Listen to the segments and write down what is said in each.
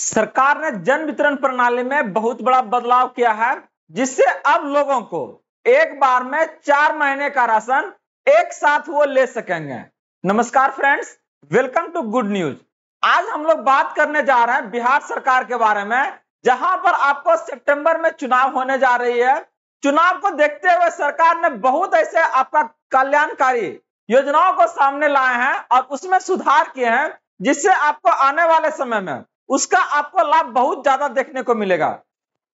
सरकार ने जन वितरण प्रणाली में बहुत बड़ा बदलाव किया है, जिससे अब लोगों को एक बार में 4 महीने का राशन एक साथ वो ले सकेंगे। नमस्कार friends, welcome to good news. आज हम लोग बात करने जा रहे हैं बिहार सरकार के बारे में, जहां पर आपको सितंबर में चुनाव होने जा रही है। चुनाव को देखते हुए सरकार ने बहुत ऐसे आपका कल्याणकारी योजनाओं को सामने लाए हैं और उसमें सुधार किए हैं, जिससे आपको आने वाले समय में उसका आपको लाभ बहुत ज्यादा देखने को मिलेगा।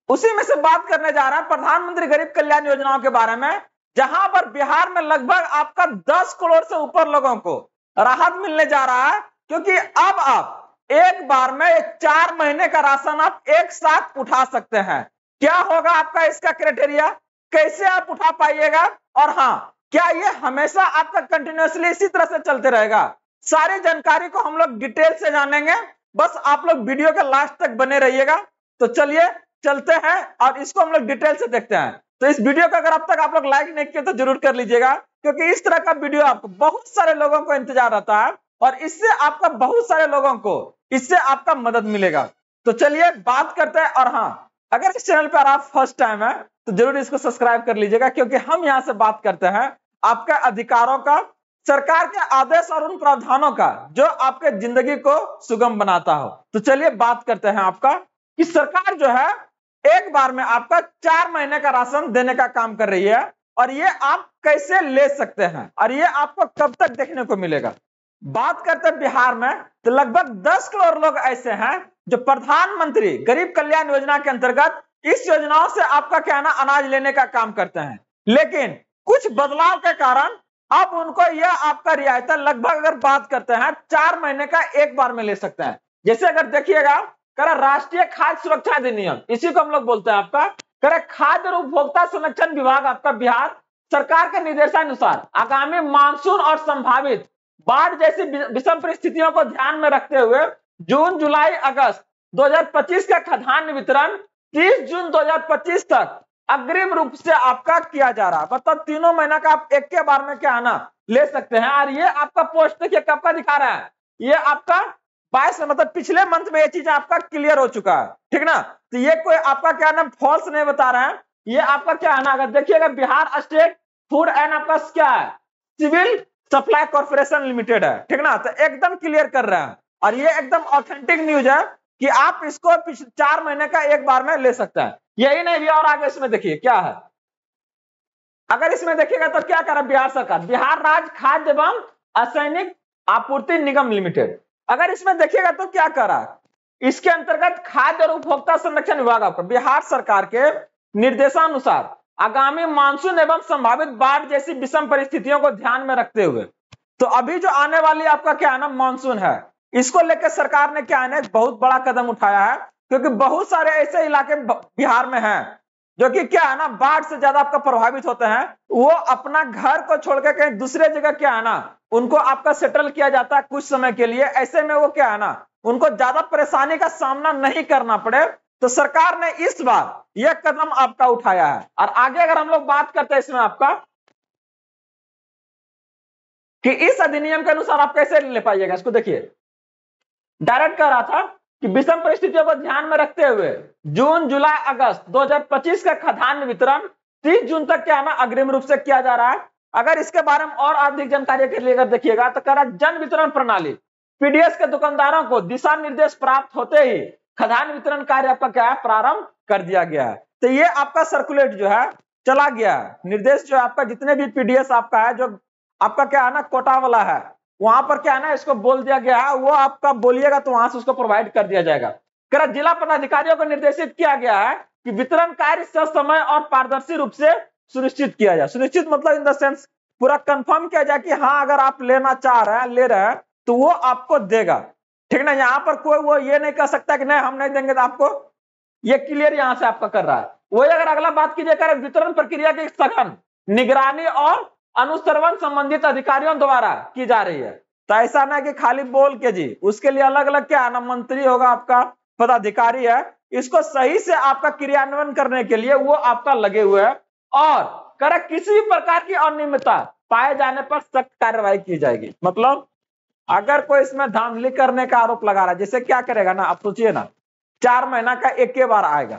उसी में से बात करने जा रहा है प्रधानमंत्री गरीब कल्याण योजनाओं के बारे में, जहां पर बिहार में लगभग आपका 10 करोड़ से ऊपर लोगों को राहत मिलने जा रहा है, क्योंकि अब आप एक बार में 4 महीने का राशन आप एक साथ उठा सकते हैं। क्या होगा आपका इसका क्राइटेरिया, कैसे आप उठा पाइएगा, और हाँ, क्या ये हमेशा आपका कंटिन्यूअसली इसी तरह से चलते रहेगा? सारी जानकारी को हम लोग डिटेल से जानेंगे, बस आप लोग वीडियो के लास्ट तक बने रहिएगा। तो चलिए चलते हैं और इसको हम लोग डिटेल से देखते हैं। तो इस वीडियो को अगर अब तक आप लोग लाइक नहीं किए तो जरूर कर लीजिएगा, क्योंकि इस तरह का वीडियो आपको बहुत सारे लोगों को इंतजार रहता है और इससे आपका बहुत सारे लोगों को इससे आपका मदद मिलेगा। तो चलिए बात करते हैं। और हाँ, अगर इस चैनल पर आप फर्स्ट टाइम है तो जरूर इसको सब्सक्राइब कर लीजिएगा, क्योंकि हम यहाँ से बात करते हैं आपके अधिकारों का, सरकार के आदेश और उन प्रावधानों का जो आपके जिंदगी को सुगम बनाता हो। तो चलिए बात करते हैं आपका कि सरकार जो है एक बार में आपका 4 महीने का राशन देने का काम कर रही है, और ये आप कैसे ले सकते हैं और ये आपको कब तक देखने को मिलेगा। बात करते हैं बिहार में, तो लगभग 10 करोड़ लोग ऐसे हैं जो प्रधानमंत्री गरीब कल्याण योजना के अंतर्गत इस योजनाओं से आपका क्या है ना अनाज लेने का काम करते हैं। लेकिन कुछ बदलाव के कारण अब उनको यह आपका रियायत लगभग अगर बात करते हैं 4 महीने का एक बार में ले सकते हैं। जैसे अगर देखिएगा राष्ट्रीय खाद्य सुरक्षा अधिनियम, इसी को हम लोग बोलते हैं आपका खाद्य और उपभोक्ता संरक्षण विभाग आपका बिहार सरकार के निर्देशानुसार आगामी मानसून और संभावित बाढ़ जैसी विषम परिस्थितियों को ध्यान में रखते हुए जून जुलाई अगस्त 2025 का खाद्यान्न वितरण 30 जून 2025 तक अग्रिम रूप से आपका किया जा रहा है। मतलब तीनों महीना का आप एक के बार में क्या है ना ले सकते हैं। और ये आपका पोस्ट देखिए कब का दिखा रहा है, ये आपका 22 मतलब पिछले मंथ में ये चीज आपका क्लियर हो चुका है, ठीक ना। तो ये कोई आपका क्या ना फॉल्स नहीं बता रहा है, ये आपका क्या है ना अगर देखिएगा बिहार स्टेट फूड एंड आपका क्या है सिविल सप्लाई कॉर्पोरेशन लिमिटेड है, ठीक ना। तो एकदम क्लियर कर रहा है और ये एकदम ऑथेंटिक न्यूज है कि आप इसको 4 महीने का एक बार में ले सकते हैं। यही नहीं भी और आगे इसमें देखिए क्या है। अगर इसमें देखिएगा तो क्या कर रहा है बिहार सरकार, बिहार राज्य खाद्य एवं असैनिक आपूर्ति निगम लिमिटेड। अगर इसमें देखिएगा तो क्या कर रहा है, इसके अंतर्गत खाद्य और उपभोक्ता संरक्षण विभाग आपका बिहार सरकार के निर्देशानुसार आगामी मानसून एवं संभावित बाढ़ जैसी विषम परिस्थितियों को ध्यान में रखते हुए, तो अभी जो आने वाली आपका क्या है ना मानसून है, इसको लेकर सरकार ने क्या है ना बहुत बड़ा कदम उठाया है, क्योंकि बहुत सारे ऐसे इलाके बिहार में हैं जो कि क्या है ना बाढ़ से ज्यादा आपका प्रभावित होते हैं। वो अपना घर को छोड़कर कहीं दूसरे जगह क्या है ना उनको आपका सेटल किया जाता है कुछ समय के लिए। ऐसे में वो क्या है ना उनको ज्यादा परेशानी का सामना नहीं करना पड़े, तो सरकार ने इस बार यह कदम आपका उठाया है। और आगे अगर हम लोग बात करते हैं इसमें आपका कि इस अधिनियम के अनुसार आप कैसे ले पाइएगा, इसको देखिए डायरेक्ट कर रहा था कि विषम परिस्थितियों को ध्यान में रखते हुए जून जुलाई अगस्त 2025 का खाद्यान्न वितरण 30 जून तक क्या है ना अग्रिम रूप से किया जा रहा है। अगर इसके बारे में और अधिक जानकारी के लिए अगर देखिएगा तो कह रहा जन वितरण प्रणाली पीडीएस के दुकानदारों को दिशा निर्देश प्राप्त होते ही खाद्यान्न वितरण कार्य आपका क्या है प्रारंभ कर दिया गया है। तो ये आपका सर्कुलेट जो है चला गया है, निर्देश जो है आपका जितने भी पीडीएस आपका है जो आपका क्या है ना कोटा वाला है, वहां पर क्या है ना इसको बोल दिया गया है, वो आपका बोलिएगा तो वहां से उसको प्रोवाइड कर दिया जाएगा। जिला पदाधिकारियों को निर्देशित किया गया है कि वितरण कार्य ससमय और पारदर्शी रूप से सुनिश्चित किया जाए। सुनिश्चित मतलब इन द सेंस पूरा कंफर्म किया जाए कि हाँ अगर आप लेना चाह रहे हैं ले रहे हैं तो वो आपको देगा, ठीक ना। यहाँ पर कोई वो ये नहीं कह सकता कि नहीं हम नहीं देंगे तो आपको, ये क्लियर यहाँ से आपका कर रहा है। वही अगर अगला बात कीजिए वितरण प्रक्रिया की सघन निगरानी और अनुश्रवण संबंधित अधिकारियों द्वारा की जा रही है। तो ऐसा ना कि खाली बोल के जी, उसके लिए अलग अलग क्या है ना मंत्री होगा आपका पदाधिकारी है, इसको सही से आपका क्रियान्वयन करने के लिए वो आपका लगे हुए है। और किसी भी प्रकार की अनियमितता पाए जाने पर सख्त कार्रवाई की जाएगी। मतलब अगर कोई इसमें धांधली करने का आरोप लगा रहा है, जैसे क्या करेगा ना आप सोचिए ना, 4 महीना का एक ही बार आएगा।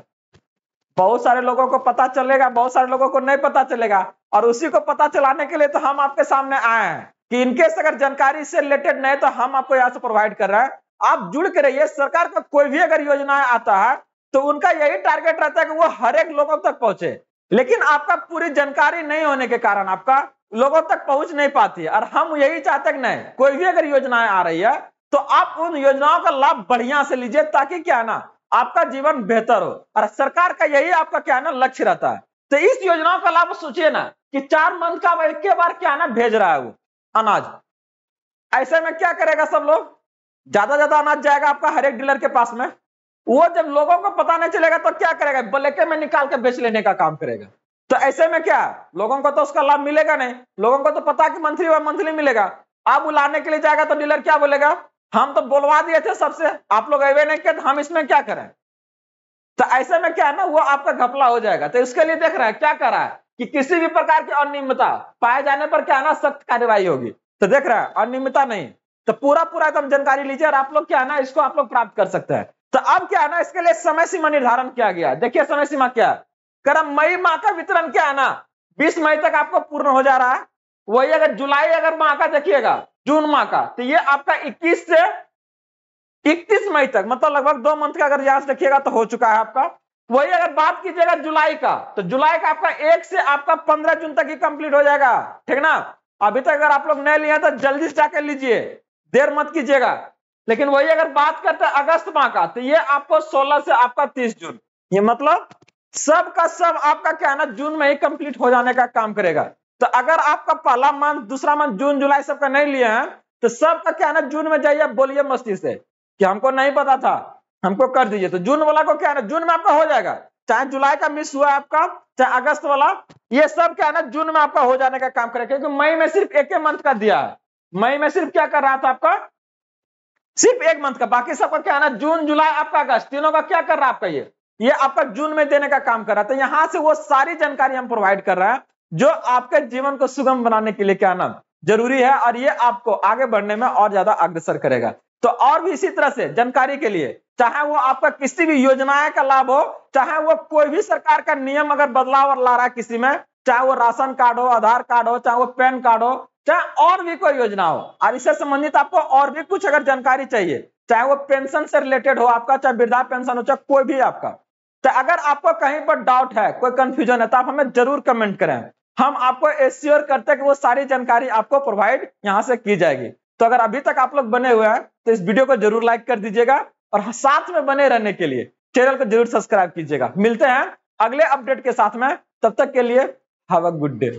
बहुत सारे लोगों को पता चलेगा, बहुत सारे लोगों को नहीं पता चलेगा, और उसी को पता चलाने के लिए तो हम आपके सामने आए हैं कि इनकेस अगर जानकारी से रिलेटेड नहीं तो हम आपको यहाँ से प्रोवाइड कर रहे हैं। आप जुड़ के रहिए। सरकार का कोई भी अगर योजनाएं आता है तो उनका यही टारगेट रहता है कि वो हर एक लोगों तक पहुंचे, लेकिन आपका पूरी जानकारी नहीं होने के कारण आपका लोगों तक पहुंच नहीं पाती है। और हम यही चाहते हैं कि नहीं, कोई भी अगर योजनाएं आ रही है तो आप उन योजनाओं का लाभ बढ़िया से लीजिए, ताकि क्या है ना, आपका जीवन बेहतर हो। और सरकार का यही आपका क्या है ना लक्ष्य रहता है। तो इस योजनाओं का लाभ सोचिए ना कि 4 मंथ का एक के बार क्या है ना भेज रहा है वो अनाज। ऐसे में क्या करेगा सब लोग, ज्यादा अनाज जाएगा आपका हर एक डीलर के पास में। वो जब लोगों को पता नहीं चलेगा तो क्या करेगा, ब्लैक में निकाल के बेच लेने का काम करेगा। तो ऐसे में क्या, लोगों को तो उसका लाभ मिलेगा नहीं। लोगों को तो पता है कि मंथली मिलेगा। आप बुलाने के लिए जाएगा तो डीलर क्या बोलेगा, हम तो बोलवा दिए थे सबसे, आप लोग अवे नहीं किए, हम इसमें क्या करें। तो ऐसे में क्या है ना, वो आपका घपला हो जाएगा। तो इसके लिए देख रहा है क्या कर रहा है कि किसी भी प्रकार की अनियमितता पाए जाने पर क्या है ना सख्त कार्यवाही होगी। तो देख रहा है अनियमितता नहीं, तो पूरा एकदम जानकारी लीजिए और आप लोग क्या है ना इसको आप लोग प्राप्त कर सकते हैं। तो अब क्या है ना, इसके लिए समय सीमा निर्धारण किया गया। देखिए समय सीमा क्या है, मई माह का वितरण क्या है ना 20 मई तक आपको पूर्ण हो जा रहा है। वही अगर जुलाई अगर माह का देखिएगा, जून माह का, तो ये आपका 21 से 31 मई तक, मतलब लगभग 2 मंथ का अगर यहाँ से देखिएगा तो हो चुका है आपका। वही अगर बात कीजिएगा जुलाई का, तो जुलाई का आपका 1 से आपका 15 जून तक ही कंप्लीट हो जाएगा, ठीक ना। अभी तक अगर आप लोग नहीं लिए तो जल्दी से जाकर लीजिए, देर मत कीजिएगा। लेकिन वही अगर बात करते हैं अगस्त माह का, तो ये आपको 16 से आपका 30 जून, ये मतलब सब का सब आपका क्या है ना जून में ही कंप्लीट हो जाने का काम करेगा। तो अगर आपका पहला मंथ, दूसरा मंथ, जून जुलाई सबका नहीं लिए हैं तो सब का क्या है ना जून में जाइए, बोलिए मस्ती से कि हमको नहीं पता था, हमको कर दीजिए। तो जून वाला को क्या है ना जून में आपका हो जाएगा, चाहे जुलाई का मिस हुआ आपका, चाहे अगस्त वाला, ये सब क्या है ना जून में आपका हो जाने का काम करेगा। क्योंकि मई में सिर्फ एक मंथ का दिया है, मई में सिर्फ क्या कर रहा था आपका, सिर्फ 1 मंथ का। बाकी सबका क्या है ना जून जुलाई आपका अगस्त, तीनों का क्या कर रहा है आपका ये आपका जून में देने का काम कर रहा था। यहां से वो सारी जानकारी हम प्रोवाइड कर रहे हैं जो आपके जीवन को सुगम बनाने के लिए क्या ना जरूरी है, और ये आपको आगे बढ़ने में और ज्यादा अग्रसर करेगा। तो और भी इसी तरह से जानकारी के लिए, चाहे वो आपका किसी भी योजनाएं का लाभ हो, चाहे वो कोई भी सरकार का नियम अगर बदलाव और ला रहा है किसी में, चाहे वो राशन कार्ड हो, आधार कार्ड हो, चाहे वो पैन कार्ड हो, चाहे और भी कोई योजना हो, और इससे संबंधित आपको और भी कुछ अगर जानकारी चाहिए, चाहे वो पेंशन से रिलेटेड हो आपका, चाहे वृद्धा पेंशन हो, चाहे कोई भी आपका, तो अगर आपको कहीं पर डाउट है, कोई कंफ्यूजन है, तो आप हमें जरूर कमेंट करें। हम आपको एश्योर करते हैं कि वो सारी जानकारी आपको प्रोवाइड यहां से की जाएगी। तो अगर अभी तक आप लोग बने हुए हैं तो इस वीडियो को जरूर लाइक कर दीजिएगा, और साथ में बने रहने के लिए चैनल को जरूर सब्सक्राइब कीजिएगा। मिलते हैं अगले अपडेट के साथ में, तब तक के लिए हैव अ गुड डे।